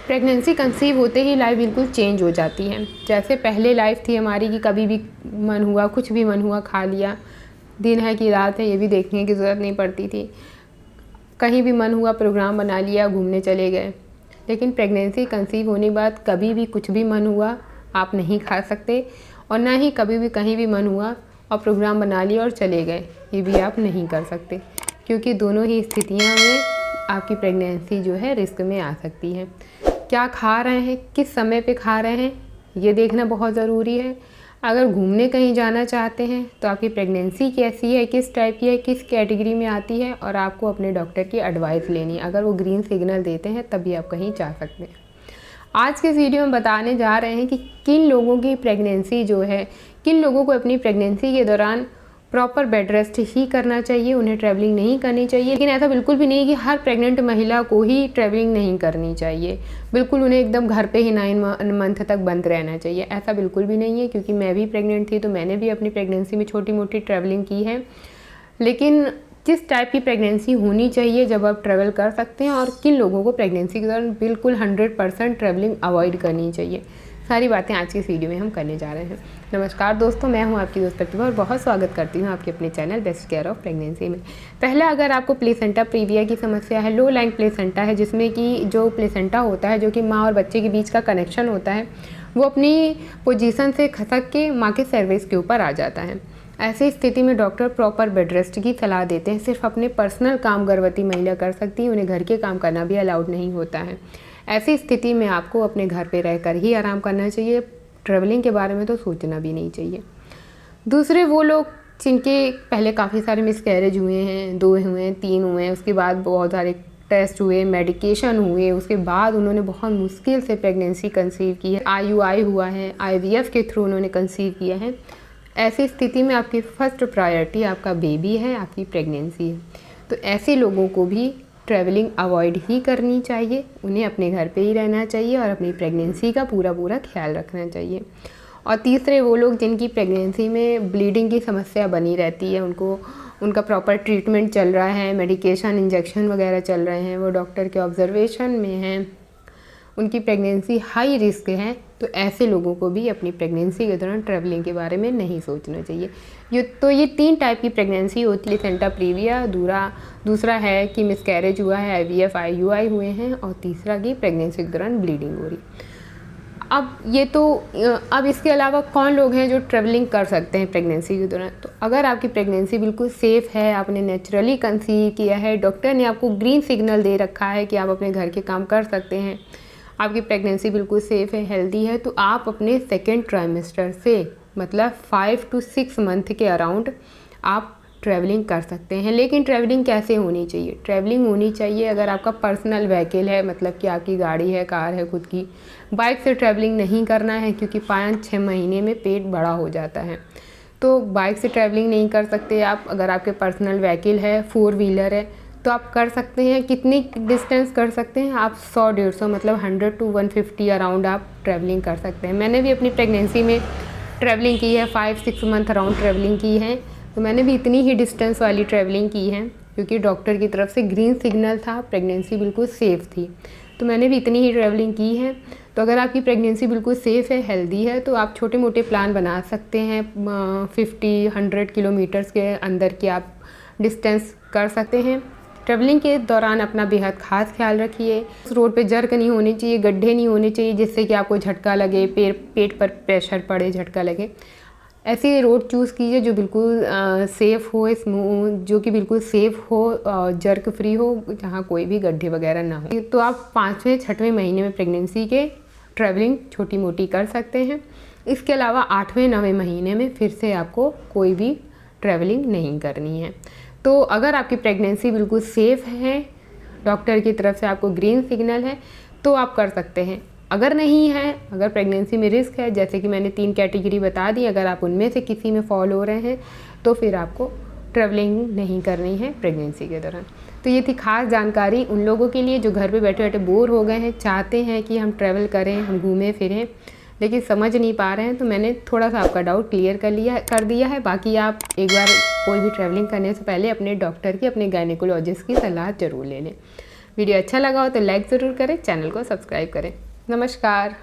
Pregnancy conceive होते ही life बिल्कुल change हो जाती है। जैसे पहले लाइफ थी हमारी कि कभी भी मन हुआ कुछ भी मन हुआ खा लिया, दिन है कि रात है ये भी देखने की ज़रूरत नहीं पड़ती थी, कहीं भी मन हुआ प्रोग्राम बना लिया, घूमने चले गए। लेकिन प्रेगनेंसी कंसीव होने के बाद कभी भी कुछ भी मन हुआ आप नहीं खा सकते, और ना ही कभी भी कहीं भी मन हुआ और प्रोग्राम बना लिया और चले गए, ये भी आप नहीं कर सकते, क्योंकि दोनों ही स्थितियों में आपकी प्रेगनेंसी जो है रिस्क में आ सकती है। क्या खा रहे हैं, किस समय पे खा रहे हैं, ये देखना बहुत ज़रूरी है। अगर घूमने कहीं जाना चाहते हैं तो आपकी प्रेगनेंसी कैसी है, किस टाइप की है, किस कैटेगरी में आती है, और आपको अपने डॉक्टर की एडवाइस लेनी है। अगर वो ग्रीन सिग्नल देते हैं तभी आप कहीं जा सकते हैं। आज के इस वीडियो में बताने जा रहे हैं कि किन लोगों की प्रेगनेंसी जो है, किन लोगों को अपनी प्रेगनेंसी के दौरान प्रॉपर बेड रेस्ट ही करना चाहिए, उन्हें ट्रैवलिंग नहीं करनी चाहिए। लेकिन ऐसा बिल्कुल भी नहीं कि हर प्रेग्नेंट महिला को ही ट्रैवलिंग नहीं करनी चाहिए, बिल्कुल उन्हें एकदम घर पे ही 9 मंथ तक बंद रहना चाहिए, ऐसा बिल्कुल भी नहीं है। क्योंकि मैं भी प्रेग्नेंट थी तो मैंने भी अपनी प्रेगनेंसी में छोटी मोटी ट्रैवलिंग की है। लेकिन किस टाइप की प्रेगनेंसी होनी चाहिए जब आप ट्रैवल कर सकते हैं, और किन लोगों को प्रेगनेंसी के दौरान बिल्कुल 100% ट्रैवलिंग अवॉइड करनी चाहिए, सारी बातें आज की इस वीडियो में हम करने जा रहे हैं। नमस्कार दोस्तों, मैं हूं आपकी दोस्त प्रतिभा और बहुत स्वागत करती हूं आपके अपने channel best care of pregnancy में। पहला, अगर आपको प्लेसेंटा प्रीविया की समस्या है, लो लाइंग प्लेसेंटा है, जिसमें कि जो प्लेसेंटा होता है जो कि माँ और बच्चे के बीच का कनेक्शन होता है, वो अपनी पोजीशन से खसक के माँ के सर्विस के ऊपर आ जाता है। ऐसी स्थिति में डॉक्टर प्रॉपर बेड रेस्ट की सलाह देते हैं। सिर्फ अपने पर्सनल काम गर्भवती महिला कर सकती है, उन्हें घर के काम करना भी अलाउड नहीं होता है। ऐसी स्थिति में आपको अपने घर पे रहकर ही आराम करना चाहिए, ट्रैवलिंग के बारे में तो सोचना भी नहीं चाहिए। दूसरे, वो लोग जिनके पहले काफ़ी सारे मिसकैरेज हुए हैं, 2 हुए हैं, 3 हुए हैं, उसके बाद बहुत सारे टेस्ट हुए, मेडिकेशन हुए, उसके बाद उन्होंने बहुत मुश्किल से प्रेगनेंसी कंसीव की है, IUI हुआ है, IVF के थ्रू उन्होंने कंसीव किया है। ऐसी स्थिति में आपकी फर्स्ट प्रायोरिटी आपका बेबी है, आपकी प्रेगनेंसी है। तो ऐसे लोगों को भी ट्रैवलिंग अवॉइड ही करनी चाहिए, उन्हें अपने घर पे ही रहना चाहिए और अपनी प्रेगनेंसी का पूरा ख्याल रखना चाहिए। और तीसरे, वो लोग जिनकी प्रेगनेंसी में ब्लीडिंग की समस्या बनी रहती है, उनका प्रॉपर ट्रीटमेंट चल रहा है, मेडिकेशन इंजेक्शन वगैरह चल रहे हैं, वो डॉक्टर के ऑब्जर्वेशन में हैं, उनकी प्रेगनेंसी हाई रिस्क है, तो ऐसे लोगों को भी अपनी प्रेगनेंसी के दौरान ट्रैवलिंग के बारे में नहीं सोचना चाहिए। ये 3 टाइप की प्रेगनेंसी होती है, प्लेसेंटा प्रीविया, दूसरा है कि मिसकैरेज हुआ है, IVF IUI हुए हैं, और तीसरा कि प्रेगनेंसी के दौरान ब्लीडिंग हो रही। अब इसके अलावा कौन लोग हैं जो ट्रैवलिंग कर सकते हैं प्रेगनेंसी के दौरान। तो अगर आपकी प्रेगनेंसी बिल्कुल सेफ़ है, आपने नेचुरली कंसीव किया है, डॉक्टर ने आपको ग्रीन सिग्नल दे रखा है कि आप अपने घर के काम कर सकते हैं, आपकी प्रेगनेंसी बिल्कुल सेफ़ है, हेल्दी है, तो आप अपने सेकेंड ट्राइमेस्टर से मतलब 5 to 6 मंथ के अराउंड आप ट्रैवलिंग कर सकते हैं। लेकिन ट्रैवलिंग कैसे होनी चाहिए? ट्रैवलिंग होनी चाहिए अगर आपका पर्सनल व्हीकल है, मतलब कि आपकी गाड़ी है, कार है खुद की। बाइक से ट्रैवलिंग नहीं करना है, क्योंकि 5-6 महीने में पेट बड़ा हो जाता है, तो बाइक से ट्रैवलिंग नहीं कर सकते आप। अगर आपके पर्सनल व्हीकल है, 4 व्हीलर है, तो आप कर सकते हैं। कितनी डिस्टेंस कर सकते हैं आप? 100-150 मतलब 100 to 150 अराउंड आप ट्रैवलिंग कर सकते हैं। मैंने भी अपनी प्रेगनेंसी में ट्रैवलिंग की है, 5-6 मंथ अराउंड ट्रैवलिंग की है, तो मैंने भी इतनी ही डिस्टेंस वाली ट्रैवलिंग की है, क्योंकि डॉक्टर की तरफ से ग्रीन सिग्नल था, प्रेगनेंसी बिल्कुल सेफ़ थी, तो मैंने भी इतनी ही ट्रैवलिंग की है। तो अगर आपकी प्रेगनेंसी बिल्कुल सेफ़ है, हेल्दी है, तो आप छोटे मोटे प्लान बना सकते हैं। 50-100 किलोमीटर्स के अंदर की आप डिस्टेंस कर सकते हैं। ट्रैवलिंग के दौरान अपना बेहद खास ख्याल रखिए। उस रोड पे जर्क नहीं होने चाहिए, गड्ढे नहीं होने चाहिए जिससे कि आपको झटका लगे, पेट पर प्रेशर पड़े, झटका लगे। ऐसी रोड चूज़ कीजिए जो बिल्कुल सेफ़ हो, जो कि बिल्कुल सेफ़ हो, जर्क फ्री हो, जहाँ कोई भी गड्ढे वगैरह ना हो। तो आप 5वें-6वें महीने में प्रेगनेंसी के ट्रैवलिंग छोटी मोटी कर सकते हैं। इसके अलावा 8वें-9वें महीने में फिर से आपको कोई भी ट्रैवलिंग नहीं करनी है। तो अगर आपकी प्रेगनेंसी बिल्कुल सेफ़ है, डॉक्टर की तरफ से आपको ग्रीन सिग्नल है, तो आप कर सकते हैं। अगर नहीं है, अगर प्रेगनेंसी में रिस्क है, जैसे कि मैंने 3 कैटेगरी बता दी, अगर आप उनमें से किसी में फॉल हो रहे हैं, तो फिर आपको ट्रैवलिंग नहीं करनी है प्रेगनेंसी के दौरान। तो ये थी खास जानकारी उन लोगों के लिए जो घर पे बैठे बैठे बोर हो गए हैं, चाहते हैं कि हम ट्रैवल करें, हम घूमें फिरें, लेकिन समझ नहीं पा रहे हैं। तो मैंने थोड़ा सा आपका डाउट क्लियर कर दिया है। बाकी आप एक बार कोई भी ट्रैवलिंग करने से पहले अपने डॉक्टर की, अपने गायनेकोलॉजिस्ट की सलाह ज़रूर ले लें। वीडियो अच्छा लगा हो तो लाइक ज़रूर करें, चैनल को सब्सक्राइब करें। नमस्कार।